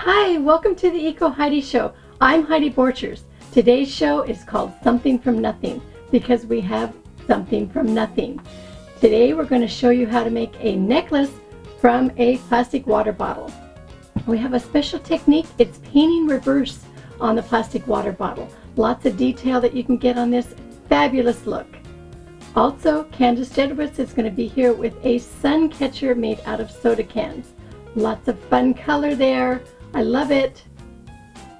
Hi, welcome to the EcoHeidi Show. I'm Heidi Borchers. Today's show is called Something from Nothing because we have something from nothing. Today we're going to show you how to make a necklace from a plastic water bottle. We have a special technique. It's painting reverse on the plastic water bottle. Lots of detail that you can get on this fabulous look. Also, Candace Jedowitz is going to be here with a sun catcher made out of soda cans. Lots of fun color there. I love it.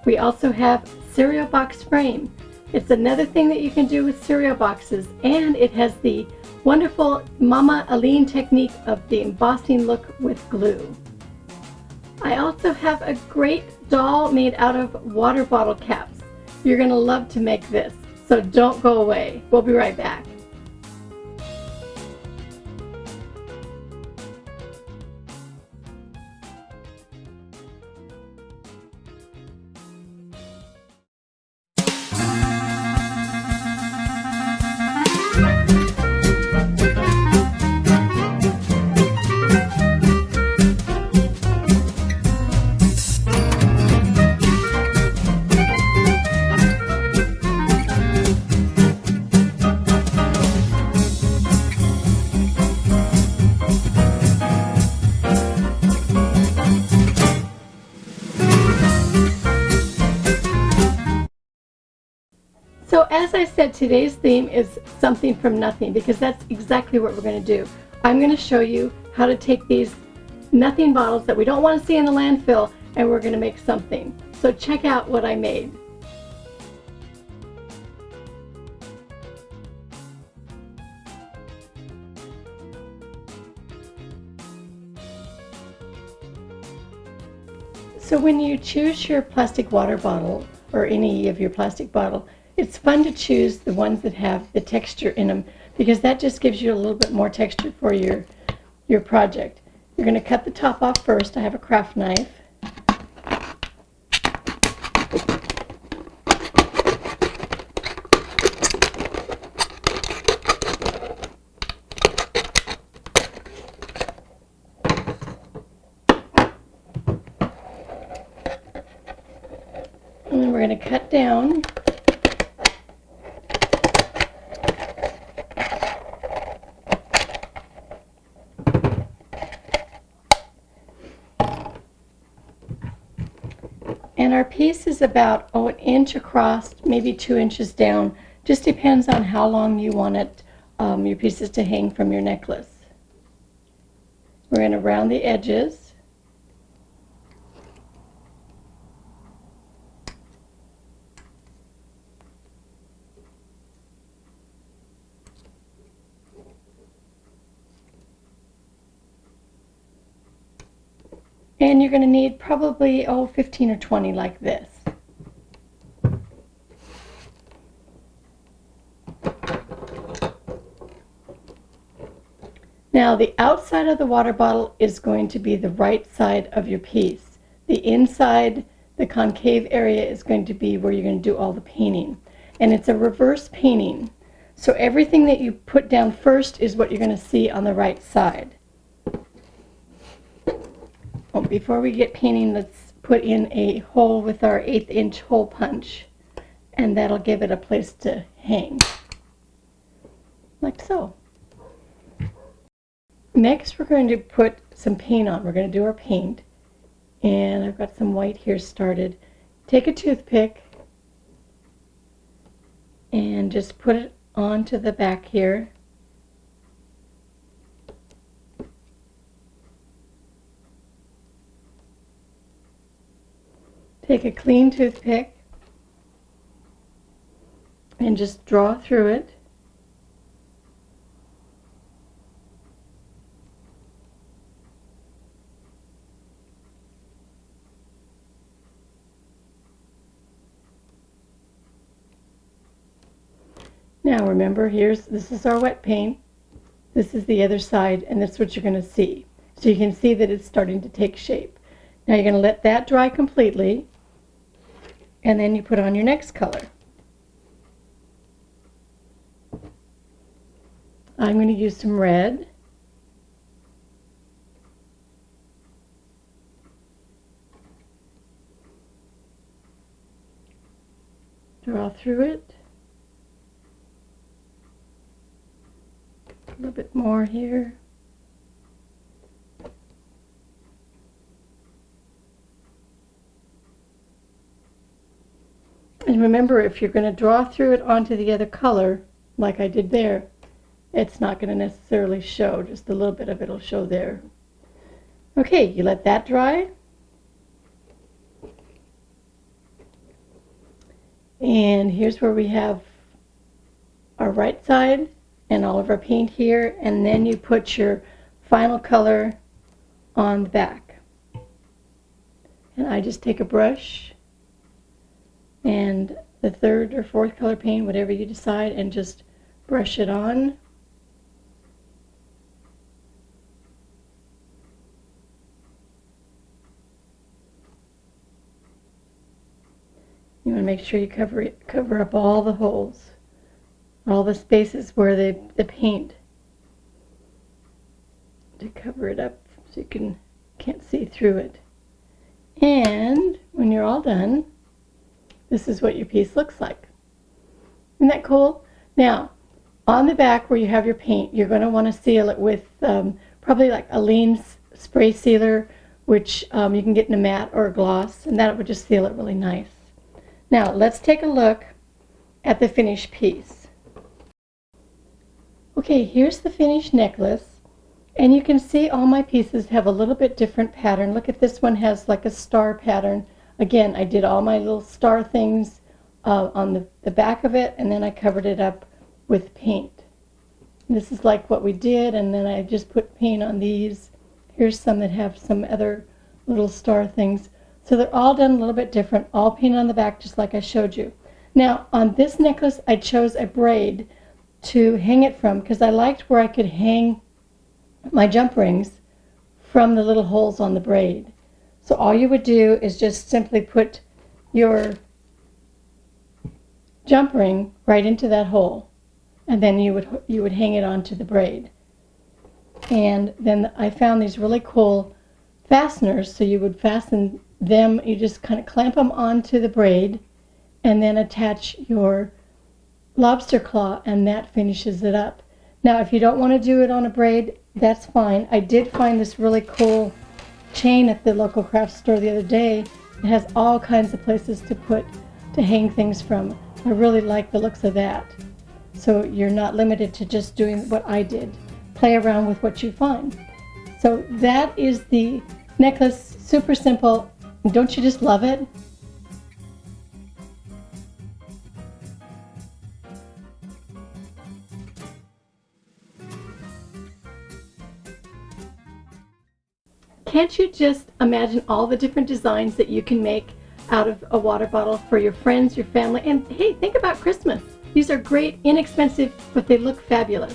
We also have cereal box frame. It's another thing that you can do with cereal boxes, and it has the wonderful Mama Aline technique of the embossing look with glue. I also have a great doll made out of water bottle caps. You're going to love to make this, so don't go away. We'll be right back. So as I said, today's theme is something from nothing because that's exactly what we're going to do. I'm going to show you how to take these nothing bottles that we don't want to see in the landfill and we're going to make something. So check out what I made. So when you choose your plastic water bottle or any of your plastic bottle, it's fun to choose the ones that have the texture in them because that just gives you a little bit more texture for your project. You're going to cut the top off first. I have a craft knife. And then we're going to cut down. And our piece is about an inch across, maybe 2 inches down. Just depends on how long you want it, your pieces to hang from your necklace. We're going to round the edges. And you're going to need probably, 15 or 20 like this. Now the outside of the water bottle is going to be the right side of your piece. The inside, the concave area, is going to be where you're going to do all the painting. And it's a reverse painting. So everything that you put down first is what you're going to see on the right side. Oh, before we get painting, let's put in a hole with our 1/8 inch hole punch, and that'll give it a place to hang, like so. Next, we're going to put some paint on. We're going to do our paint, and I've got some white here started. Take a toothpick and just put it onto the back here. Take a clean toothpick and just draw through it. Now remember, this is our wet paint. This is the other side, and that's what you're going to see. So you can see that it's starting to take shape. Now you're going to let that dry completely. And then you put on your next color. I'm going to use some red. Draw through it. A little bit more here. And remember, if you're going to draw through it onto the other color, like I did there, it's not going to necessarily show. Just a little bit of it will show there. Okay, you let that dry. And here's where we have our right side and all of our paint here, and then you put your final color on the back. And I just take a brush and the third or fourth color paint, whatever you decide, and just brush it on. You want to make sure you cover up all the holes, all the spaces where the paint, to cover it up so you can't see through it. And when you're all done, this is what your piece looks like. Isn't that cool? Now, on the back where you have your paint, you're going to want to seal it with probably like a lean spray sealer, which you can get in a matte or a gloss, and that would just seal it really nice. Now, let's take a look at the finished piece. Okay, here's the finished necklace, and you can see all my pieces have a little bit different pattern. Look at this one, has like a star pattern. Again, I did all my little star things on the back of it, and then I covered it up with paint. This is like what we did, and then I just put paint on these. Here's some that have some other little star things. So they're all done a little bit different, all painted on the back just like I showed you. Now, on this necklace, I chose a braid to hang it from because I liked where I could hang my jump rings from the little holes on the braid. So all you would do is just simply put your jump ring right into that hole, and then you would hang it onto the braid. And then I found these really cool fasteners, so you would fasten them, you just kind of clamp them onto the braid and then attach your lobster claw, and that finishes it up. Now, if you don't want to do it on a braid, that's fine. I did find this really cool chain at the local craft store the other day. It has all kinds of places to hang things from. I really like the looks of that. So you're not limited to just doing what I did. Play around with what you find. So that is the necklace. Super simple. Don't you just love it? Can't you just imagine all the different designs that you can make out of a water bottle for your friends, your family, and hey, think about Christmas. These are great, inexpensive, but they look fabulous.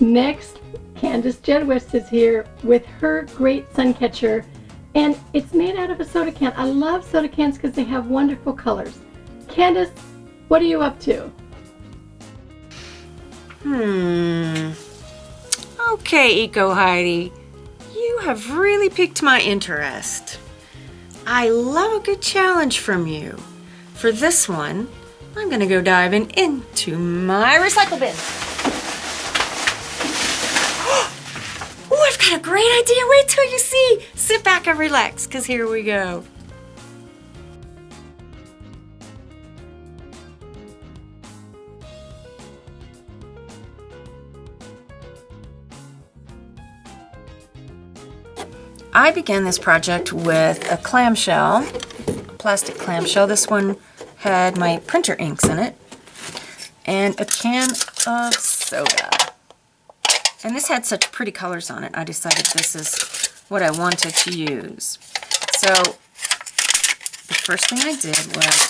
Next, Candace Jedwist is here with her great sun catcher, and it's made out of a soda can. I love soda cans because they have wonderful colors. Candace, what are you up to? Okay, EcoHeidi, you have really piqued my interest. I love a good challenge from you. For this one, I'm going to go diving into my recycle bin. Oh, I've got a great idea. Wait till you see. Sit back and relax, because here we go. I began this project with a clamshell, a plastic clamshell. This one had my printer inks in it, and a can of soda. And this had such pretty colors on it, I decided this is what I wanted to use. So the first thing I did was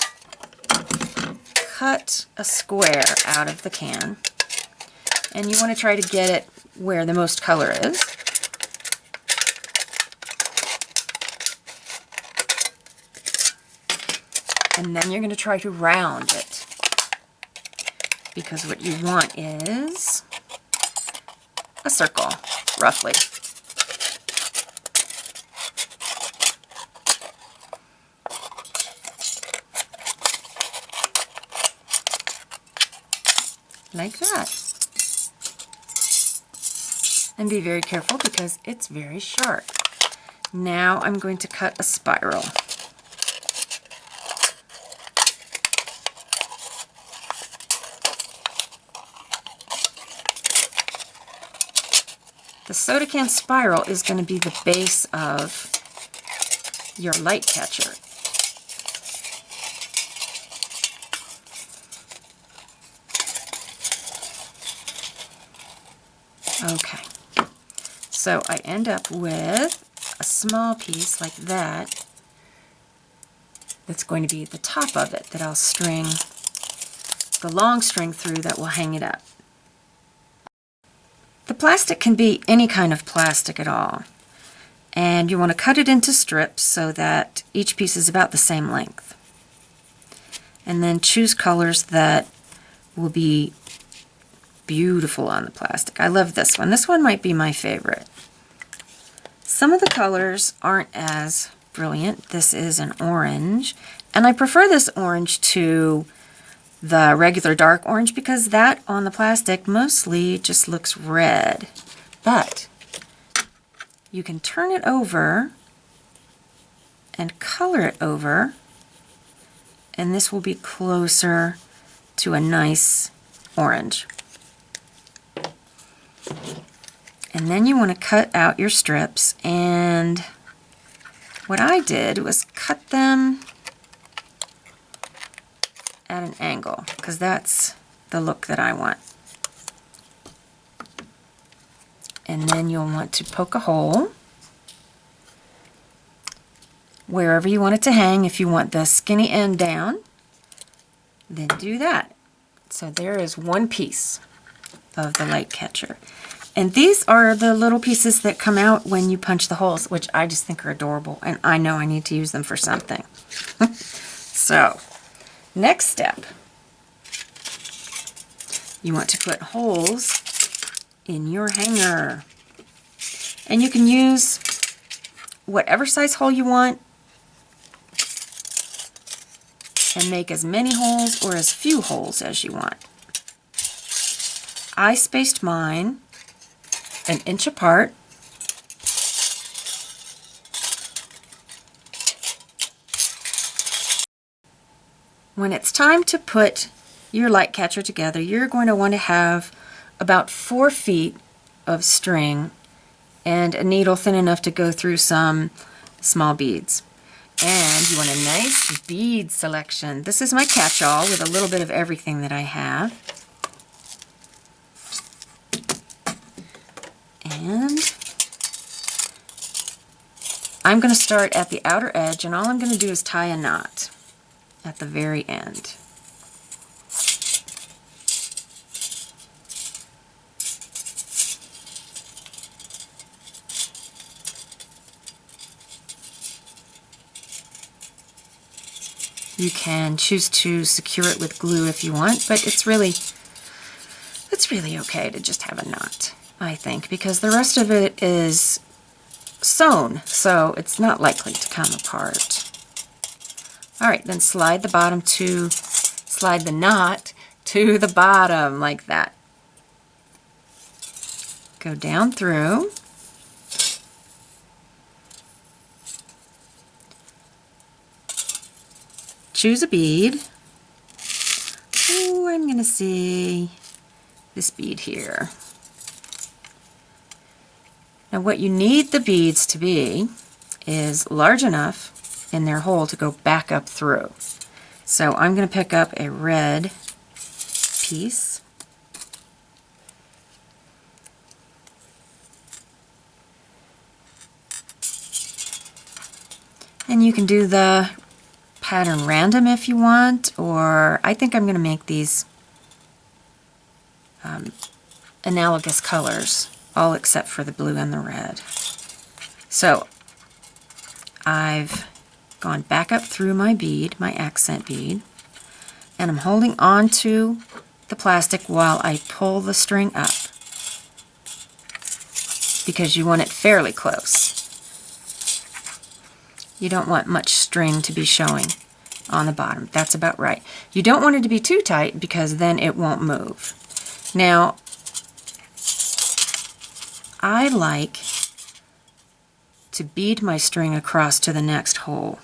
cut a square out of the can, and you want to try to get it where the most color is. And then you're going to try to round it, because what you want is a circle, roughly. like that. And be very careful because it's very sharp. Now I'm going to cut a spiral. The soda can spiral is going to be the base of your light catcher. Okay, so I end up with a small piece like that that's going to be at the top of it that I'll string the long string through that will hang it up. The plastic can be any kind of plastic at all, and you want to cut it into strips so that each piece is about the same length. And then choose colors that will be beautiful on the plastic. I love this one. This one might be my favorite. Some of the colors aren't as brilliant. This is an orange, and I prefer this orange to the regular dark orange because that on the plastic mostly just looks red. But you can turn it over and color it over, and this will be closer to a nice orange. And then you want to cut out your strips, and what I did was cut them at an angle because that's the look that I want. And then you'll want to poke a hole wherever you want it to hang. If you want the skinny end down, then do that. So there is one piece of the light catcher. And these are the little pieces that come out when you punch the holes, which I just think are adorable, and I know I need to use them for something. So, next step, you want to put holes in your hanger. And you can use whatever size hole you want and make as many holes or as few holes as you want. I spaced mine an inch apart. When it's time to put your light catcher together, you're going to want to have about 4 feet of string and a needle thin enough to go through some small beads. And you want a nice bead selection. This is my catch-all with a little bit of everything that I have. And I'm going to start at the outer edge, and all I'm going to do is tie a knot at the very end. You can choose to secure it with glue if you want, but it's really okay to just have a knot, I think, because the rest of it is sewn, so it's not likely to come apart. All right, then slide the knot to the bottom like that. Go down through. Choose a bead. Ooh, I'm going to see this bead here. Now what you need the beads to be is large enough in their hole to go back up through. So I'm going to pick up a red piece. And you can do the pattern random if you want, or I think I'm going to make these analogous colors, all except for the blue and the red. So I've gone back up through my bead, my accent bead, and I'm holding on to the plastic while I pull the string up because you want it fairly close. You don't want much string to be showing on the bottom. That's about right. You don't want it to be too tight because then it won't move. Now, I like to bead my string across to the next hole.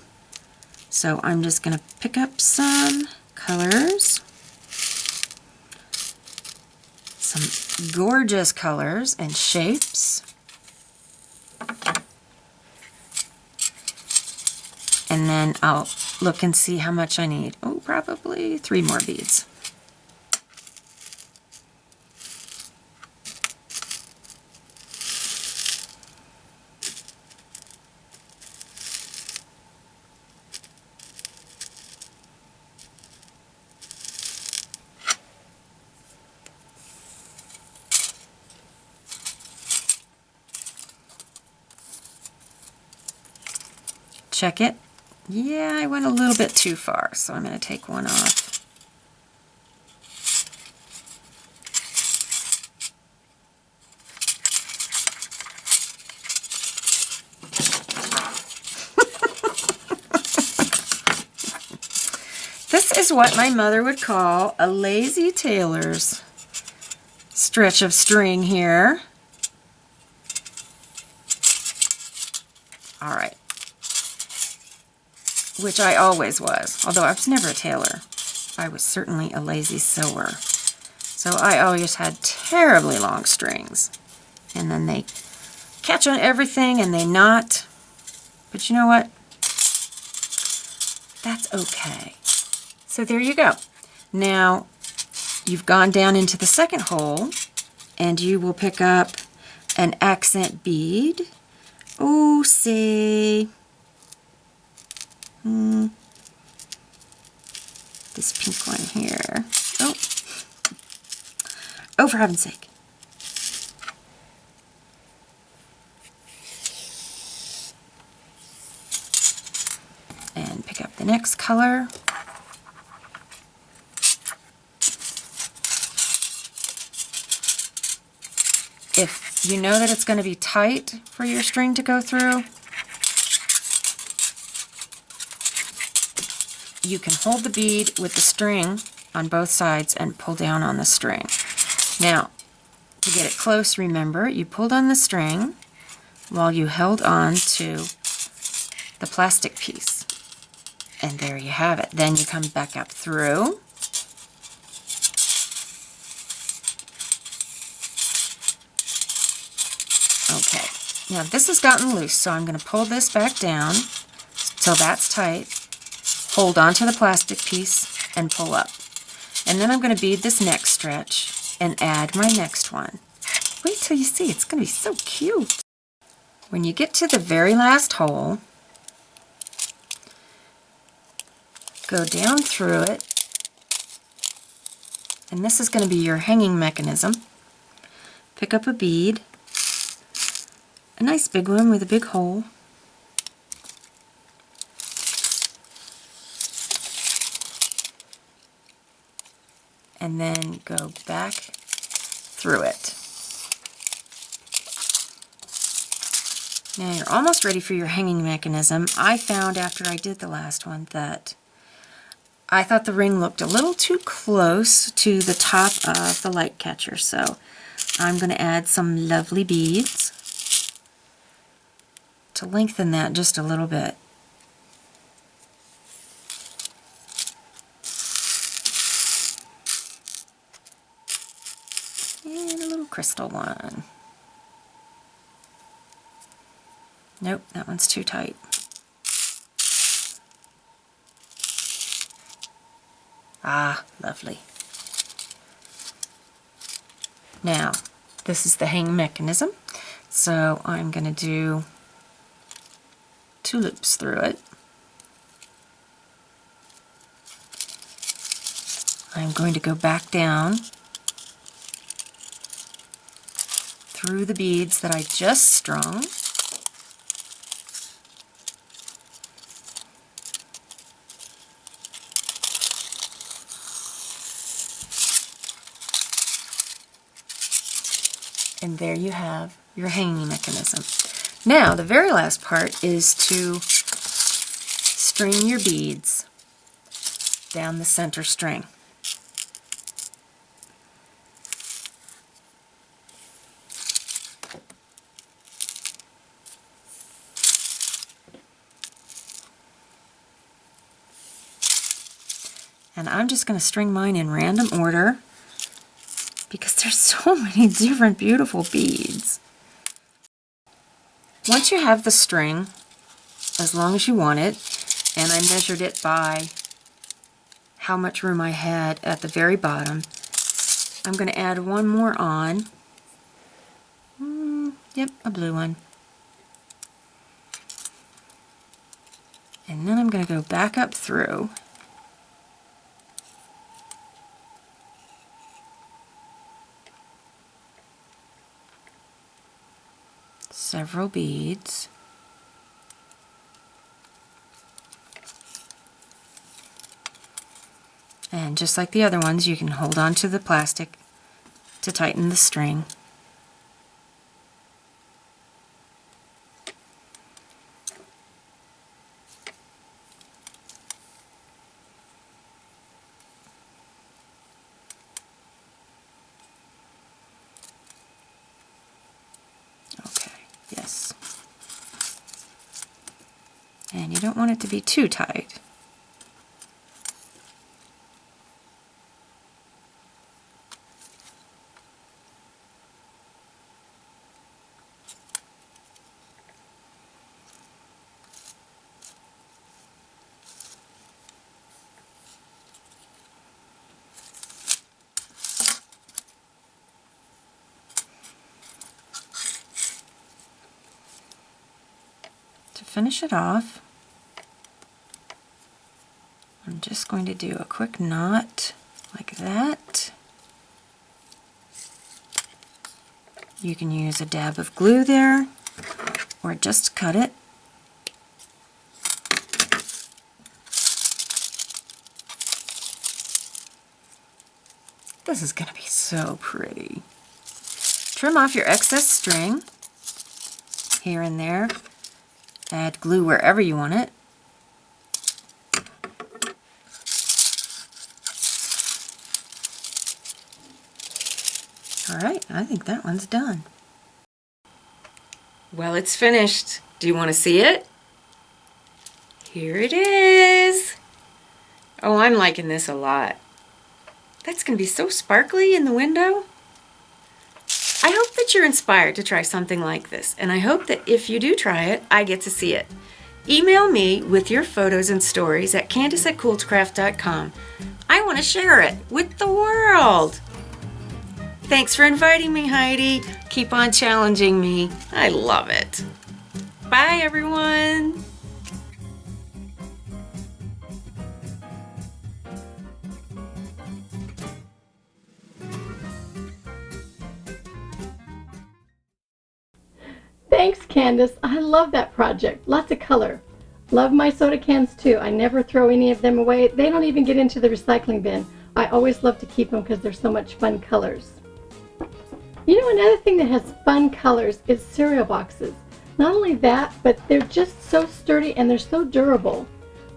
So I'm just going to pick up some colors, some gorgeous colors and shapes, and then I'll look and see how much I need. Oh, probably 3 more beads. Check it. Yeah, I went a little bit too far, so I'm going to take one off. This is what my mother would call a lazy tailor's stretch of string here. All right. Which I always was, although I was never a tailor. I was certainly a lazy sewer. So I always had terribly long strings. And then they catch on everything and they knot. But you know what? That's okay. So there you go. Now you've gone down into the second hole and you will pick up an accent bead. Oh, say, this pink one here. Oh, for heaven's sake. And pick up the next color. If you know that it's going to be tight for your string to go through, you can hold the bead with the string on both sides and pull down on the string. Now, to get it close, remember, you pulled on the string while you held on to the plastic piece. And there you have it. Then you come back up through. Okay, now this has gotten loose, so I'm going to pull this back down till that's tight. Hold on to the plastic piece and pull up. And then I'm going to bead this next stretch and add my next one. Wait till you see, it's going to be so cute. When you get to the very last hole, go down through it, and this is going to be your hanging mechanism. Pick up a bead, a nice big one with a big hole. And then go back through it. Now you're almost ready for your hanging mechanism. I found after I did the last one that I thought the ring looked a little too close to the top of the light catcher, so I'm going to add some lovely beads to lengthen that just a little bit. And a little crystal one. Nope, that one's too tight. Ah, lovely. Now, this is the hang mechanism, so I'm going to do 2 loops through it. I'm going to go back down through the beads that I just strung. And there you have your hanging mechanism. Now, the very last part is to string your beads down the center string. And I'm just going to string mine in random order because there's so many different beautiful beads. Once you have the string, as long as you want it, and I measured it by how much room I had at the very bottom, I'm going to add one more on. Yep, a blue one. And then I'm going to go back up through. Several beads. And just like the other ones, you can hold on to the plastic to tighten the string. Okay, yes. And you don't want it to be too tight. To finish it off, I'm just going to do a quick knot like that. You can use a dab of glue there, or just cut it. This is going to be so pretty. Trim off your excess string here and there. Add glue wherever you want it. Alright, I think that one's done. Well, it's finished. Do you want to see it? Here it is. Oh, I'm liking this a lot. That's going to be so sparkly in the window. I hope that you're inspired to try something like this, and I hope that if you do try it, I get to see it. Email me with your photos and stories at Candace@CoolsCraft.com. I want to share it with the world. Thanks for inviting me, Heidi. Keep on challenging me. I love it. Bye, everyone. Thanks, Candace. I love that project. Lots of color. Love my soda cans too. I never throw any of them away. They don't even get into the recycling bin. I always love to keep them because they're so much fun colors. You know, another thing that has fun colors is cereal boxes. Not only that, but they're just so sturdy and they're so durable.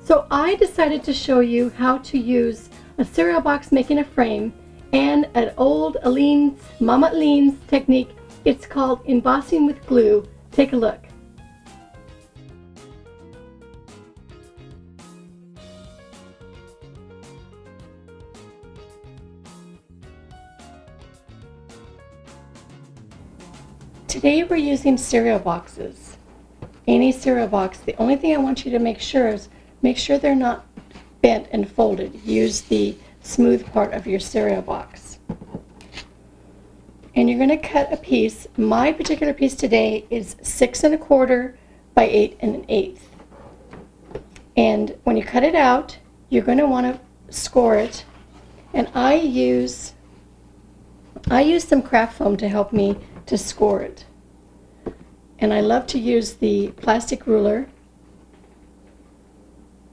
So I decided to show you how to use a cereal box making a frame and an old Mama Aleen's technique. It's called embossing with glue. Take a look. Today we're using cereal boxes. Any cereal box. The only thing I want you to make sure is they're not bent and folded. Use the smooth part of your cereal box. And you're going to cut a piece. My particular piece today is 6 1/4 by 8 1/8. And when you cut it out, you're going to want to score it. And I use some craft foam to help me to score it. And I love to use the plastic ruler.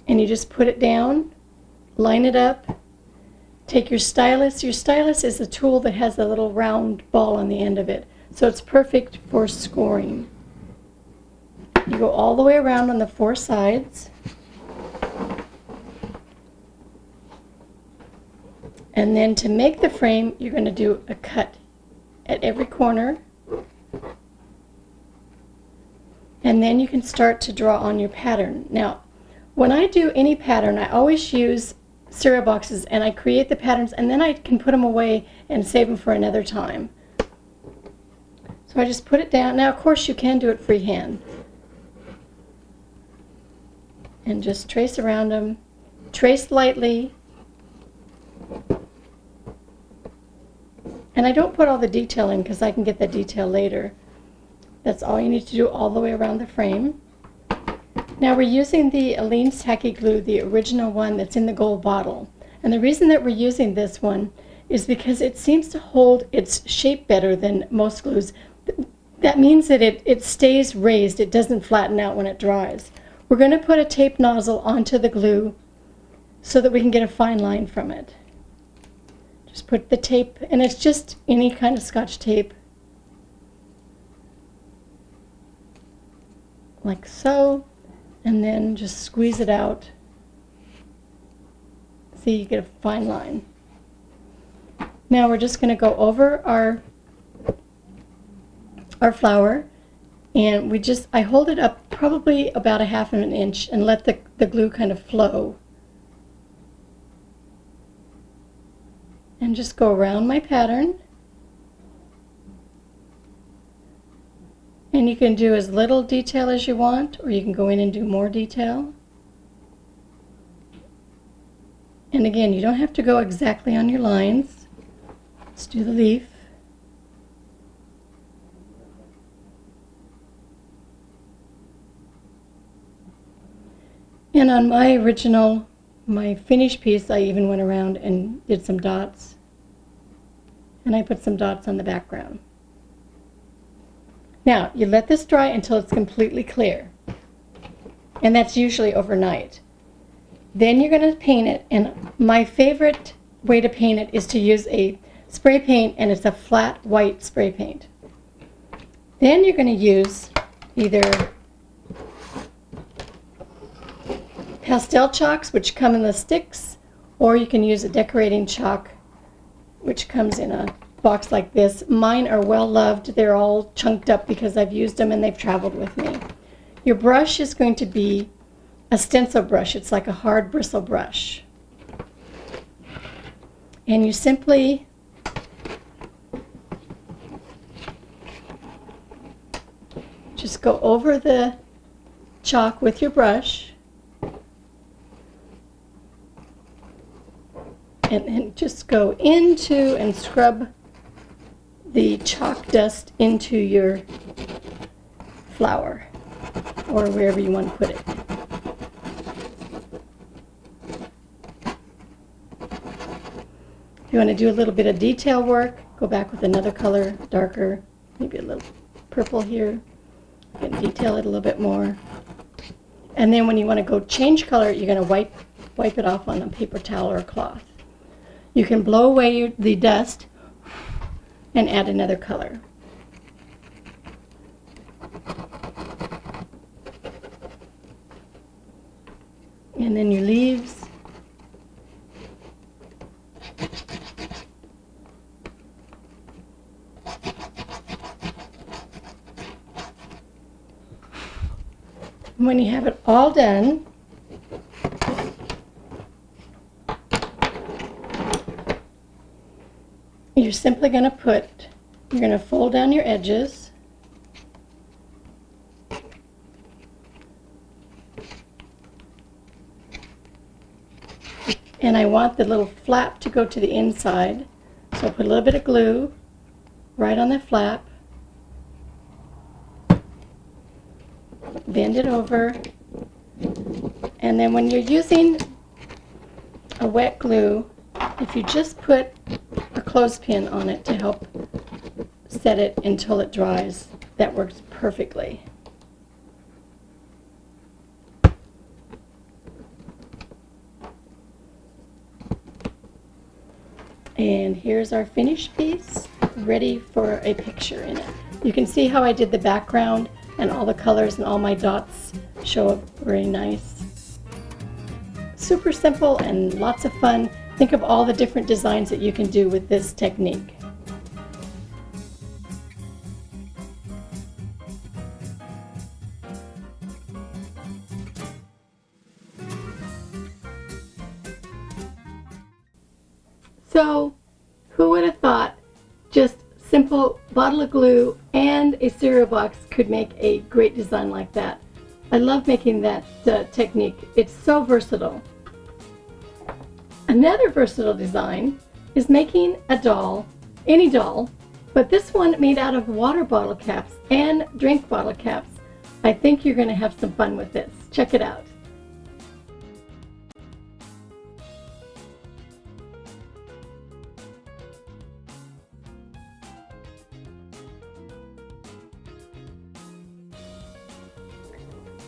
And you just put it down, line it up. Take your stylus. Your stylus is a tool that has a little round ball on the end of it. So it's perfect for scoring. You go all the way around on the 4 sides. And then to make the frame, you're going to do a cut at every corner. And then you can start to draw on your pattern. Now, when I do any pattern, I always use cereal boxes, and I create the patterns, and then I can put them away and save them for another time. So I just put it down. Now, of course, you can do it freehand. And just trace around them. Trace lightly. And I don't put all the detail in because I can get the detail later. That's all you need to do all the way around the frame. Now we're using the Aleene's Tacky Glue, the original one that's in the gold bottle. And the reason that we're using this one is because it seems to hold its shape better than most glues. That means that it stays raised. It doesn't flatten out when it dries. We're going to put a tape nozzle onto the glue so that we can get a fine line from it. Just put the tape, and it's just any kind of Scotch tape, like so, and then just squeeze it out. See, you get a fine line. Now we're just going to go over our flour, and I hold it up probably about 1/2 inch and let the glue kind of flow. And just go around my pattern. And you can do as little detail as you want, or you can go in and do more detail. And again, you don't have to go exactly on your lines. Let's do the leaf. And on my finished piece, I even went around and did some dots. And I put some dots on the background. Now, you let this dry until it's completely clear. And that's usually overnight. Then you're going to paint it, and my favorite way to paint it is to use a spray paint, and it's a flat white spray paint. Then you're going to use either pastel chalks, which come in the sticks, or you can use a decorating chalk, which comes in a box like this. Mine are well loved. They're all chunked up because I've used them and they've traveled with me. Your brush is going to be a stencil brush. It's like a hard bristle brush. And you simply just go over the chalk with your brush and just go into and scrub the chalk dust into your flour or wherever you want to put it. If you want to do a little bit of detail work, go back with another color, darker, maybe a little purple here, and detail it a little bit more. And then when you want to go change color, you're going to wipe it off on a paper towel or a cloth. You can blow away the dust and add another color. And then your leaves. When you have it all done, you're simply going to you're going to fold down your edges. And I want the little flap to go to the inside. So I put a little bit of glue right on the flap. Bend it over. And then when you're using a wet glue, if you just put a clothespin on it to help set it until it dries, that works perfectly. And here's our finished piece, ready for a picture in it. You can see how I did the background and all the colors and all my dots show up very nice. Super simple and lots of fun. Think of all the different designs that you can do with this technique. So who would have thought just simple bottle of glue and a cereal box could make a great design like that? I love making that technique. It's so versatile. Another versatile design is making a doll, any doll, but this one made out of water bottle caps and drink bottle caps. I think you're going to have some fun with this. Check it out.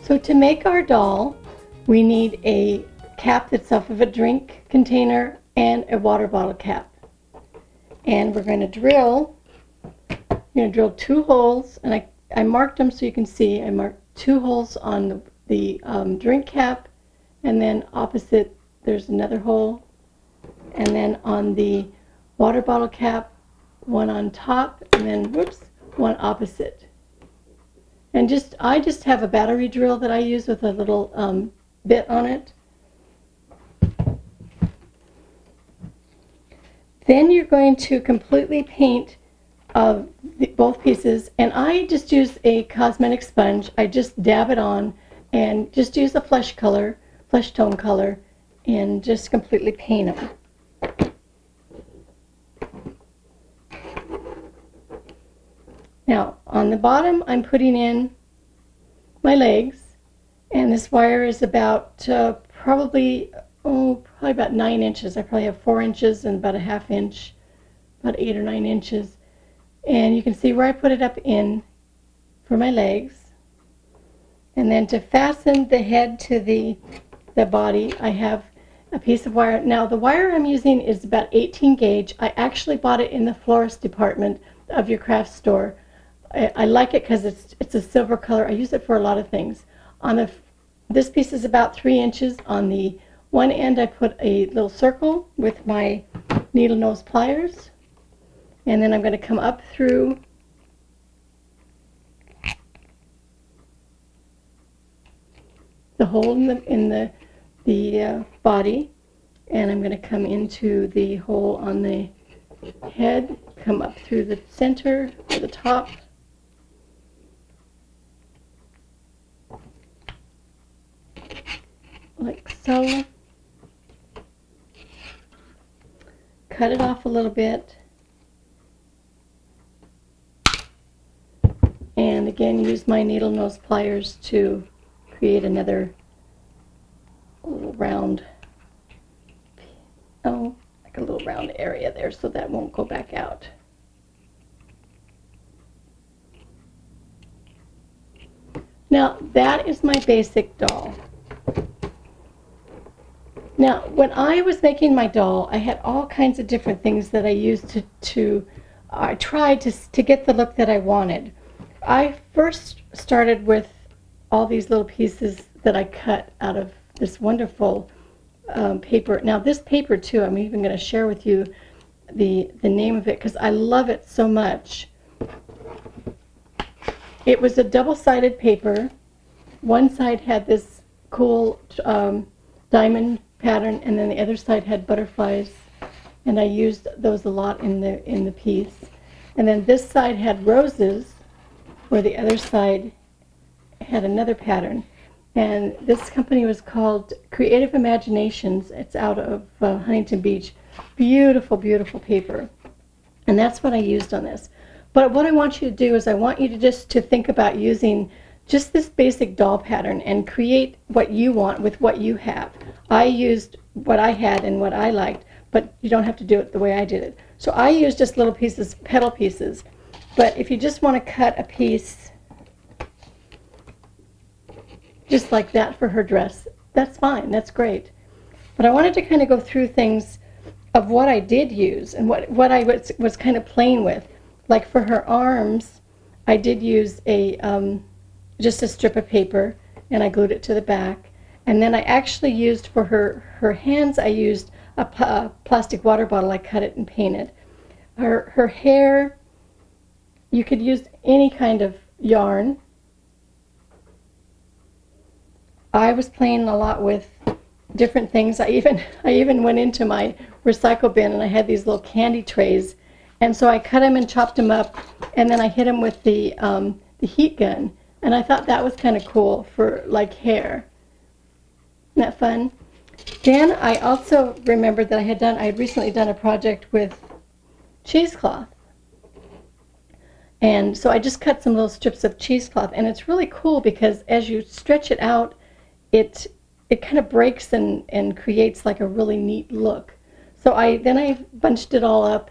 So to make our doll, we need a cap that's off of a drink container and a water bottle cap. And we're going to drill 2 holes, and I marked them so you can see. I marked 2 holes on the drink cap, and then opposite there's another hole, and then on the water bottle cap, one on top, and then one opposite. And I just have a battery drill that I use with a little bit on it. Then you're going to completely paint both pieces, and I just use a cosmetic sponge. I just dab it on and just use a flesh tone color, and just completely paint them. Now, on the bottom, I'm putting in my legs, and this wire is about probably about 9 inches. I probably have 4 inches and about a ½ inch, about 8 or 9 inches. And you can see where I put it up in for my legs. And then to fasten the head to the body, I have a piece of wire. Now, the wire I'm using is about 18 gauge. I actually bought it in the florist department of your craft store. I like it because it's a silver color. I use it for a lot of things. This piece is about 3 inches. On the one end, I put a little circle with my needle nose pliers, and then I'm going to come up through the hole in the body, and I'm going to come into the hole on the head, come up through the center to the top. Like so. Cut it off a little bit. And again, use my needle nose pliers to create another little round, like a little round area there, so that won't go back out. Now, that is my basic doll. Now, when I was making my doll, I had all kinds of different things that I used I tried to get the look that I wanted. I first started with all these little pieces that I cut out of this wonderful paper. Now, this paper, too, I'm even going to share with you the name of it because I love it so much. It was a double-sided paper. One side had this cool diamond pattern, and then the other side had butterflies, and I used those a lot in the piece. And then this side had roses, where the other side had another pattern. And this company was called Creative Imaginations. It's out of Huntington Beach. Beautiful, beautiful paper. And that's what I used on this. But what I want you to do is I want you to just think about using just this basic doll pattern and create what you want with what you have. I used what I had and what I liked, but you don't have to do it the way I did it. So I used just little pieces, petal pieces. But if you just want to cut a piece just like that for her dress, that's fine, that's great. But I wanted to kind of go through things of what I did use and what I was kind of playing with. Like for her arms, I did use just a strip of paper, and I glued it to the back. And then I actually used for her hands, I used a plastic water bottle. I cut it and painted. Her hair, you could use any kind of yarn. I was playing a lot with different things. I even went into my recycle bin and I had these little candy trays, and so I cut them and chopped them up, and then I hit them with the heat gun, and I thought that was kind of cool for like hair. Isn't that fun? Then I also remembered that I had recently done a project with cheesecloth. And so I just cut some little strips of cheesecloth, and it's really cool because as you stretch it out, it kind of breaks and creates like a really neat look. So I bunched it all up,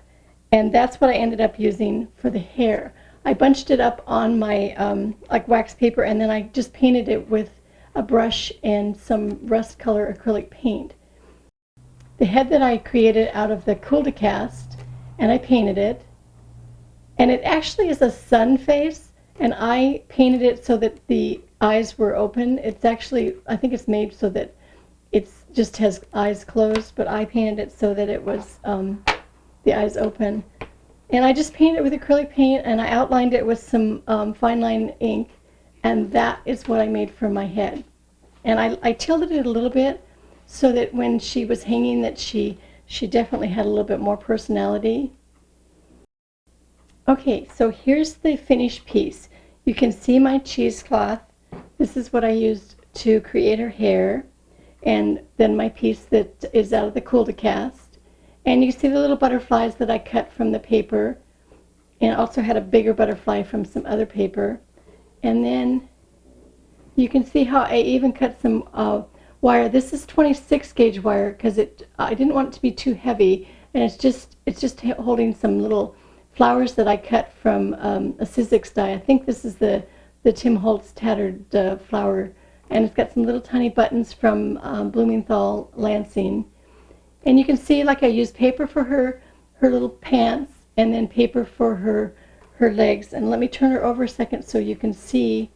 and that's what I ended up using for the hair. I bunched it up on my like wax paper, and then I just painted it with a brush and some rust color acrylic paint. The head that I created out of the Cool-to-Cast, and I painted it, and it actually is a sun face, and I painted it so that the eyes were open. It's actually, I think it's made so that it just has eyes closed, but I painted it so that it was the eyes open. And I just painted it with acrylic paint, and I outlined it with some fine line ink, and that is what I made for my head. And I tilted it a little bit so that when she was hanging, that she definitely had a little bit more personality. Okay, so here's the finished piece. You can see my cheesecloth. This is what I used to create her hair, and then my piece that is out of the Cool-to-Cast. And you can see the little butterflies that I cut from the paper, and also had a bigger butterfly from some other paper. And then you can see how I even cut some wire. This is 26 gauge wire because I didn't want it to be too heavy, and it's just holding some little flowers that I cut from a Sizzix die. I think this is the Tim Holtz tattered flower, and it's got some little tiny buttons from Blumenthal Lansing. And you can see, like, I used paper for her little pants, and then paper for her legs. And let me turn her over a second so you can see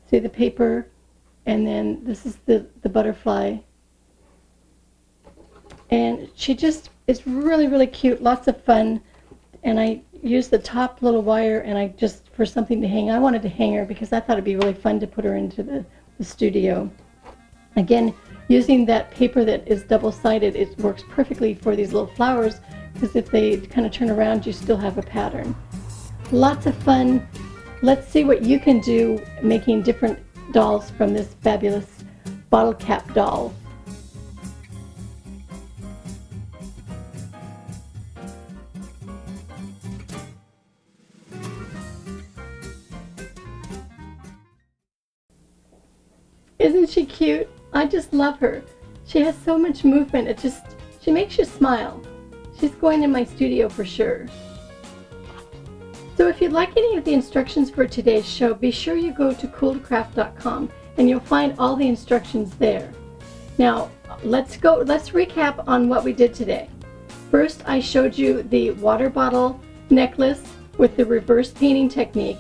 the paper, and then this is the butterfly. And she just is really, really cute, lots of fun. And I used the top little wire, and I just, for something to hang, I wanted to hang her because I thought it'd be really fun to put her into the studio. Again, using that paper that is double-sided, it works perfectly for these little flowers, because if they kind of turn around, you still have a pattern. Lots of fun. Let's see what you can do making different dolls from this fabulous bottle cap doll. Isn't she cute? I just love her. She has so much movement. She makes you smile. She's going in my studio for sure. So if you'd like any of the instructions for today's show, be sure you go to cool2craft.com and you'll find all the instructions there. Now, let's recap on what we did today. First, I showed you the water bottle necklace with the reverse painting technique.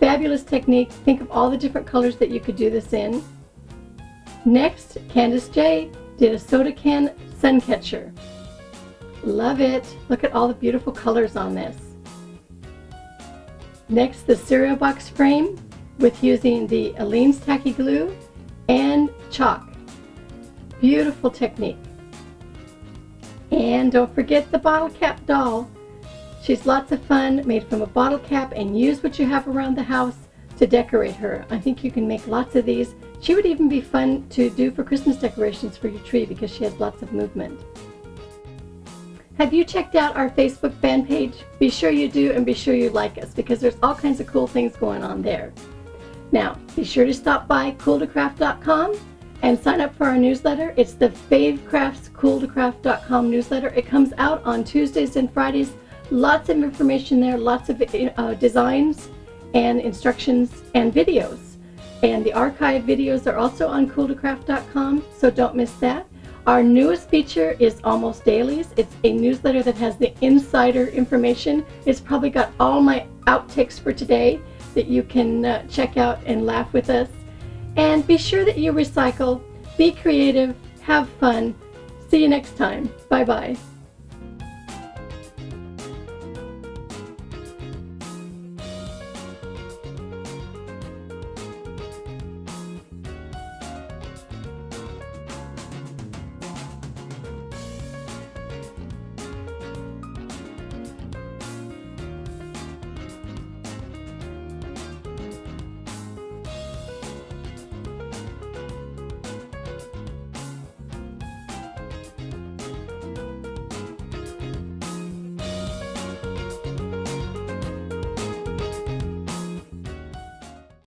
Fabulous technique. Think of all the different colors that you could do this in. Next, Candace J did a soda can sun catcher. Love it. Look at all the beautiful colors on this. Next, the cereal box frame with using the Aleene's tacky glue and chalk. Beautiful technique. And don't forget the bottle cap doll. She's lots of fun, made from a bottle cap, and use what you have around the house to decorate her. I think you can make lots of these. She would even be fun to do for Christmas decorations for your tree because she has lots of movement. Have you checked out our Facebook fan page? Be sure you do, and be sure you like us, because there's all kinds of cool things going on there. Now, be sure to stop by cool2craft.com and sign up for our newsletter. It's the Favecrafts cool2craft.com newsletter. It comes out on Tuesdays and Fridays. Lots of information there, lots of designs and instructions and videos. And the archive videos are also on cool2craft.com, so don't miss that. Our newest feature is Almost Dailies. It's a newsletter that has the insider information. It's probably got all my outtakes for today that you can check out and laugh with us. And be sure that you recycle, be creative, have fun. See you next time. Bye-bye.